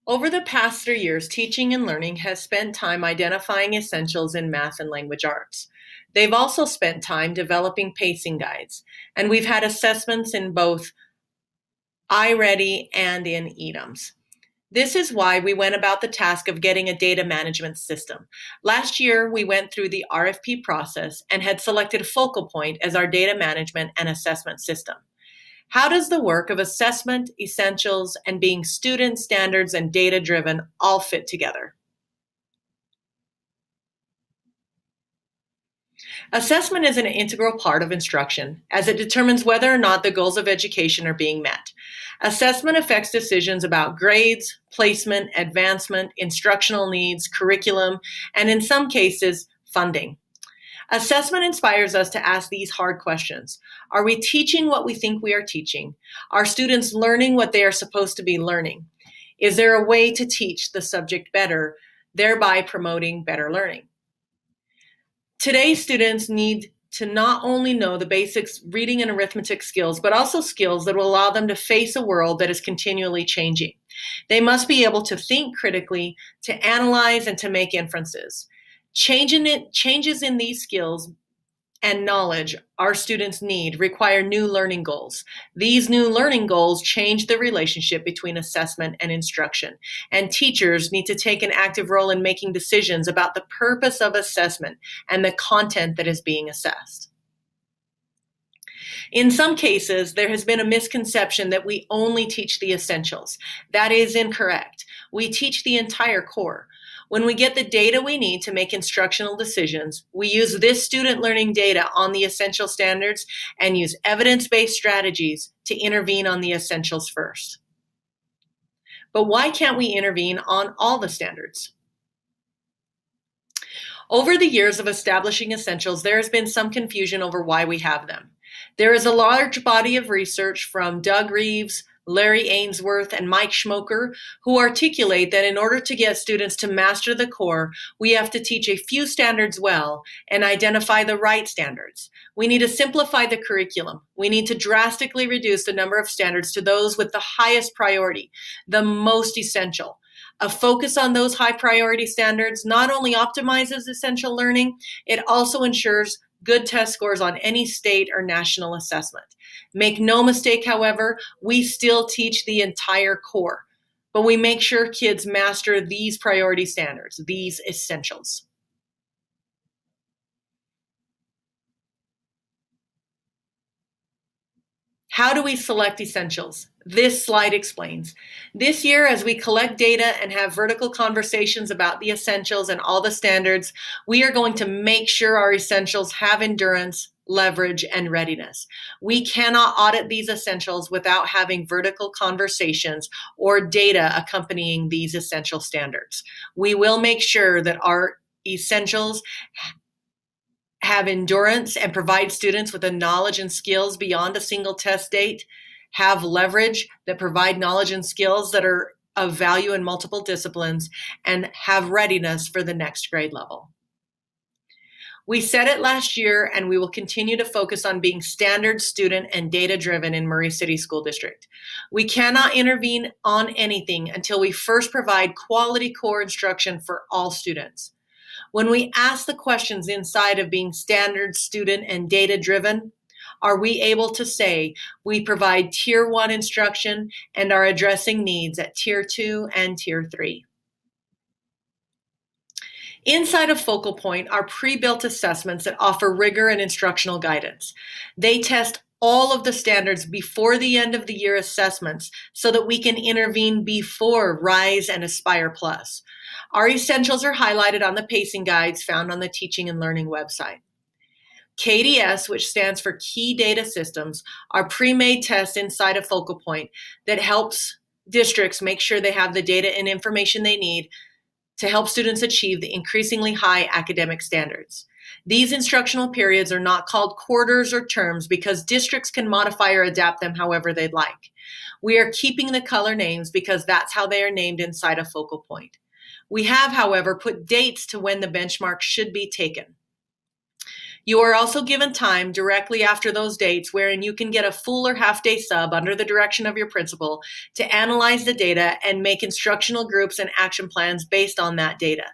Over the past 3 years, Teaching and Learning has spent time identifying essentials in math and language arts. They've also spent time developing pacing guides, and we've had assessments in both iReady and in EDUMS. This is why we went about the task of getting a data management system. Last year, we went through the RFP process and had selected Focal Point as our data management and assessment system. How does the work of assessment, essentials, and being student standards and data-driven all fit together? Assessment is an integral part of instruction, as it determines whether or not the goals of education are being met. Assessment affects decisions about grades, placement, advancement, instructional needs, curriculum, and in some cases, funding. Assessment inspires us to ask these hard questions. Are we teaching what we think we are teaching? Are students learning what they are supposed to be learning? Is there a way to teach the subject better, thereby promoting better learning? Today's students need to not only know the basics reading and arithmetic skills, but also skills that will allow them to face a world that is continually changing. They must be able to think critically, to analyze, and to make inferences. Changes in these skills and knowledge our students need require new learning goals. These new learning goals change the relationship between assessment and instruction, and teachers need to take an active role in making decisions about the purpose of assessment and the content that is being assessed. In some cases, there has been a misconception that we only teach the essentials. That is incorrect. We teach the entire core. When we get the data we need to make instructional decisions, we use this student learning data on the essential standards and use evidence-based strategies to intervene on the essentials first. But why can't we intervene on all the standards? Over the years of establishing essentials, there has been some confusion over why we have them. There is a large body of research from Doug Reeves, Larry Ainsworth, and Mike Schmoker, who articulate that in order to get students to master the core, we have to teach a few standards well and identify the right standards. We need to simplify the curriculum. We need to drastically reduce the number of standards to those with the highest priority, the most essential. A focus on those high priority standards not only optimizes essential learning, it also ensures good test scores on any state or national assessment. Make no mistake, however, we still teach the entire core, but we make sure kids master these priority standards, these essentials. How do we select essentials? This slide explains. This year, as we collect data and have vertical conversations about the essentials and all the standards, we are going to make sure our essentials have endurance, leverage, and readiness. We cannot audit these essentials without having vertical conversations or data accompanying these essential standards. We will make sure that our essentials have endurance and provide students with the knowledge and skills beyond a single test date, have leverage that provide knowledge and skills that are of value in multiple disciplines, and have readiness for the next grade level. We said it last year, and we will continue to focus on being standard, student, and data-driven in Murray City School District. We cannot intervene on anything until we first provide quality core instruction for all students. When we ask the questions inside of being standard, student, and data-driven, are we able to say we provide Tier 1 instruction and are addressing needs at Tier 2 and Tier 3? Inside of Focal Point are pre-built assessments that offer rigor and instructional guidance. They test all of the standards before the end of the year assessments so that we can intervene before RISE and Aspire Plus. Our essentials are highlighted on the pacing guides found on the Teaching and Learning website. KDS, which stands for Key Data Systems, are pre-made tests inside of Focal Point that helps districts make sure they have the data and information they need to help students achieve the increasingly high academic standards. These instructional periods are not called quarters or terms because districts can modify or adapt them however they'd like. We are keeping the color names because that's how they are named inside of Focal Point. We have, however, put dates to when the benchmark should be taken. You are also given time directly after those dates wherein you can get a full or half-day sub under the direction of your principal to analyze the data and make instructional groups and action plans based on that data.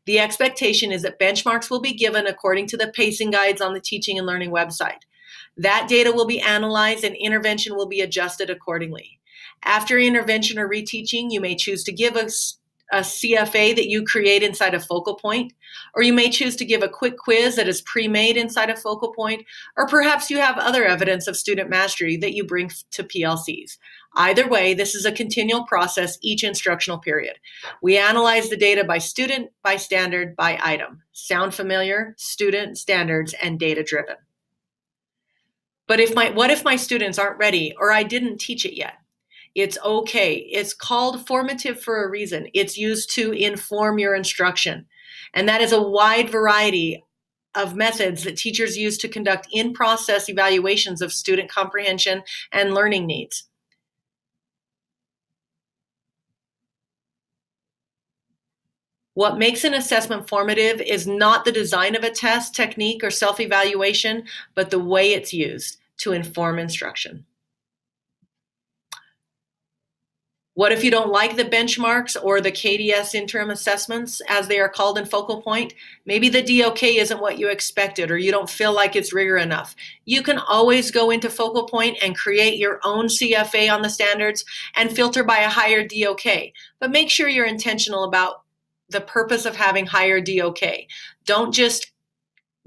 The expectation is that benchmarks will be given according to the pacing guides on the Teaching and Learning website. That data will be analyzed and intervention will be adjusted accordingly. After intervention or reteaching, you may choose to give a CFA that you create inside of Focal Point, or you may choose to give a quick quiz that is pre-made inside of Focal Point, or perhaps you have other evidence of student mastery that you bring to PLCs. Either way, this is a continual process each instructional period. We analyze the data by student, by standard, by item. Sound familiar? Student, standards, and data-driven. But what if my students aren't ready or I didn't teach it yet? It's okay. It's called formative for a reason. It's used to inform your instruction. And that is a wide variety of methods that teachers use to conduct in-process evaluations of student comprehension and learning needs. What makes an assessment formative is not the design of a test, technique, or self-evaluation, but the way it's used to inform instruction. What if you don't like the benchmarks or the KDS interim assessments, as they are called in Focal Point? Maybe the DOK isn't what you expected, or you don't feel like it's rigor enough. You can always go into Focal Point and create your own CFA on the standards and filter by a higher DOK. But make sure you're intentional about the purpose of having higher DOK. Don't just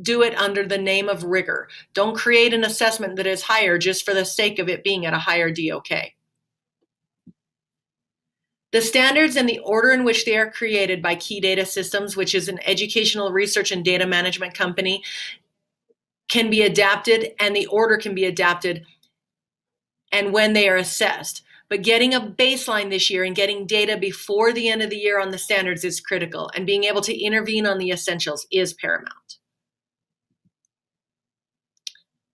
do it under the name of rigor. Don't create an assessment that is higher just for the sake of it being at a higher DOK. The standards and the order in which they are created by Key Data Systems, which is an educational research and data management company, can be adapted, and the order can be adapted and when they are assessed. But getting a baseline this year and getting data before the end of the year on the standards is critical, and being able to intervene on the essentials is paramount.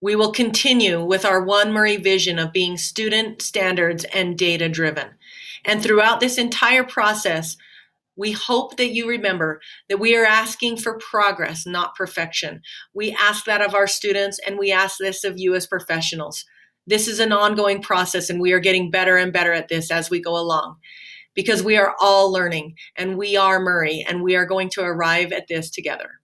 We will continue with our One Murray vision of being student, standards, and data-driven. And throughout this entire process, we hope that you remember that we are asking for progress, not perfection. We ask that of our students, and we ask this of you as professionals. This is an ongoing process, and we are getting better and better at this as we go along, because we are all learning, and we are Murray, and we are going to arrive at this together.